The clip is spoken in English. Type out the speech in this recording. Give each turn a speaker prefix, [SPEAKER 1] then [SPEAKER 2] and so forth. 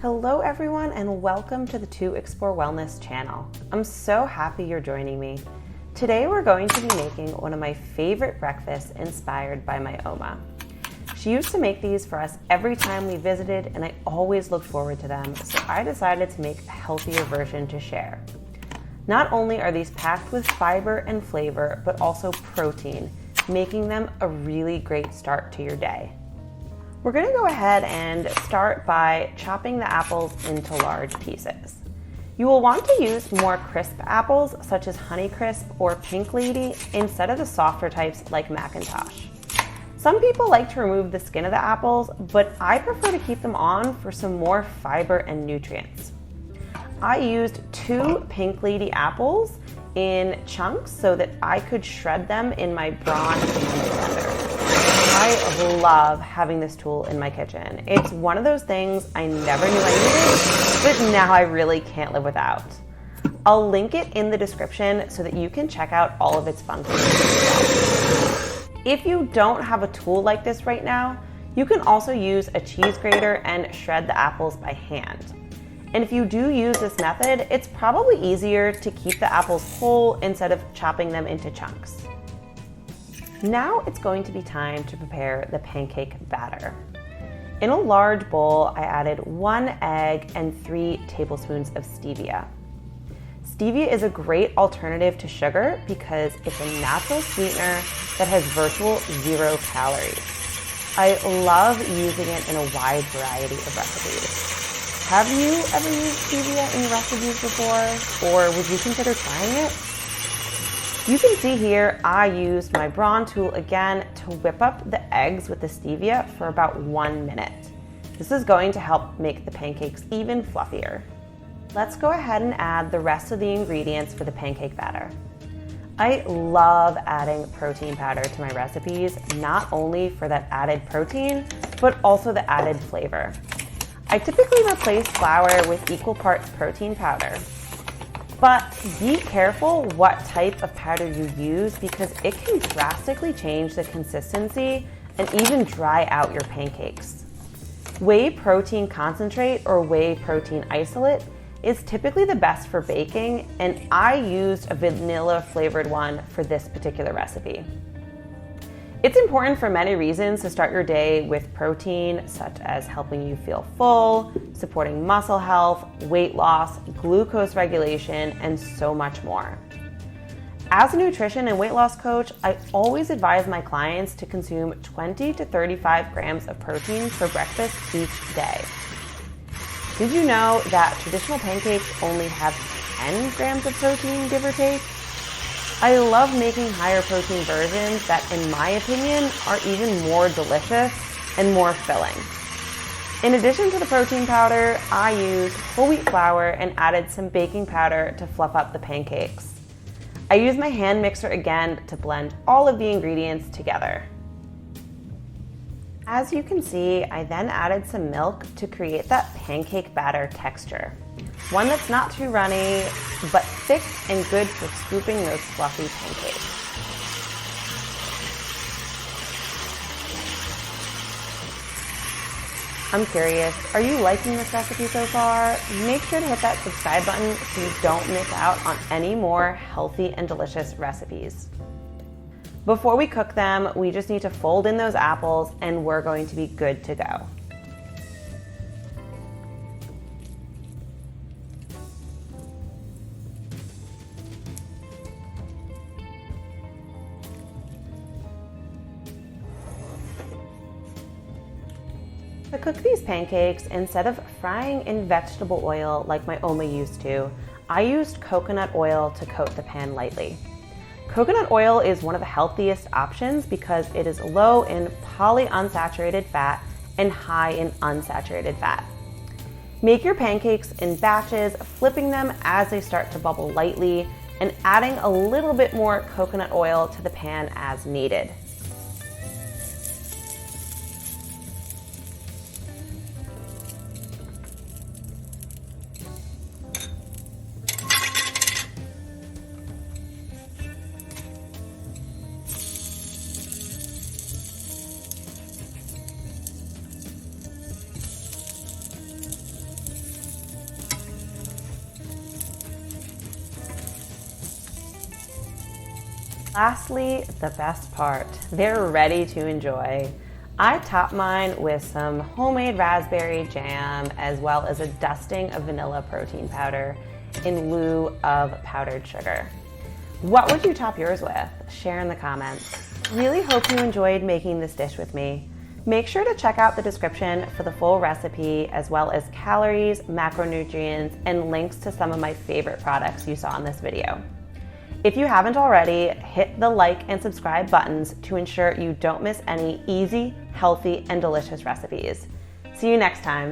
[SPEAKER 1] Hello everyone and welcome to the To Explore Wellness channel. I'm so happy you're joining me. Today we're going to be making one of my favorite breakfasts inspired by my Oma. She used to make these for us every time we visited and I always looked forward to them, so I decided to make a healthier version to share. Not only are these packed with fiber and flavor, but also protein, making them a really great start to your day. We're going to go ahead and start by chopping the apples into large pieces. You will want to use more crisp apples such as Honeycrisp or Pink Lady instead of the softer types like Macintosh. Some people like to remove the skin of the apples, but I prefer to keep them on for some more fiber and nutrients. I used 2 Pink Lady apples in chunks so that I could shred them in my Braun blender. I love having this tool in my kitchen. It's one of those things I never knew I needed, but now I really can't live without. I'll link it in the description so that you can check out all of its functions yourself. If you don't have a tool like this right now, you can also use a cheese grater and shred the apples by hand. And if you do use this method, it's probably easier to keep the apples whole instead of chopping them into chunks. Now it's going to be time to prepare the pancake batter. In a large bowl, I added 1 egg and 3 tablespoons of stevia. Stevia is a great alternative to sugar because it's a natural sweetener that has virtual 0 calories. I love using it in a wide variety of recipes. Have you ever used stevia in your recipes before, or would you consider trying it? You can see here I used my Braun tool again to whip up the eggs with the stevia for about 1 minute. This is going to help make the pancakes even fluffier. Let's go ahead and add the rest of the ingredients for the pancake batter. I love adding protein powder to my recipes, not only for that added protein, but also the added flavor. I typically replace flour with equal parts protein powder. But be careful what type of powder you use because it can drastically change the consistency and even dry out your pancakes. Whey protein concentrate or whey protein isolate is typically the best for baking, and I used a vanilla flavored one for this particular recipe. It's important for many reasons to start your day with protein, such as helping you feel full, supporting muscle health, weight loss, glucose regulation, and so much more. As a nutrition and weight loss coach, I always advise my clients to consume 20 to 35 grams of protein for breakfast each day. Did you know that traditional pancakes only have 10 grams of protein, give or take? I love making higher protein versions that, in my opinion, are even more delicious and more filling. In addition to the protein powder, I used whole wheat flour and added some baking powder to fluff up the pancakes. I used my hand mixer again to blend all of the ingredients together. As you can see, I then added some milk to create that pancake batter texture. One that's not too runny, but thick and good for scooping those fluffy pancakes. I'm curious, are you liking this recipe so far? Make sure to hit that subscribe button so you don't miss out on any more healthy and delicious recipes. Before we cook them, we just need to fold in those apples and we're going to be good to go. To cook these pancakes, instead of frying in vegetable oil like my Oma used to, I used coconut oil to coat the pan lightly. Coconut oil is one of the healthiest options because it is low in polyunsaturated fat and high in unsaturated fat. Make your pancakes in batches, flipping them as they start to bubble lightly and adding a little bit more coconut oil to the pan as needed. Lastly, the best part, they're ready to enjoy. I top mine with some homemade raspberry jam as well as a dusting of vanilla protein powder in lieu of powdered sugar. What would you top yours with? Share in the comments. Really hope you enjoyed making this dish with me. Make sure to check out the description for the full recipe as well as calories, macronutrients, and links to some of my favorite products you saw in this video. If you haven't already, hit the like and subscribe buttons to ensure you don't miss any easy, healthy, and delicious recipes. See you next time.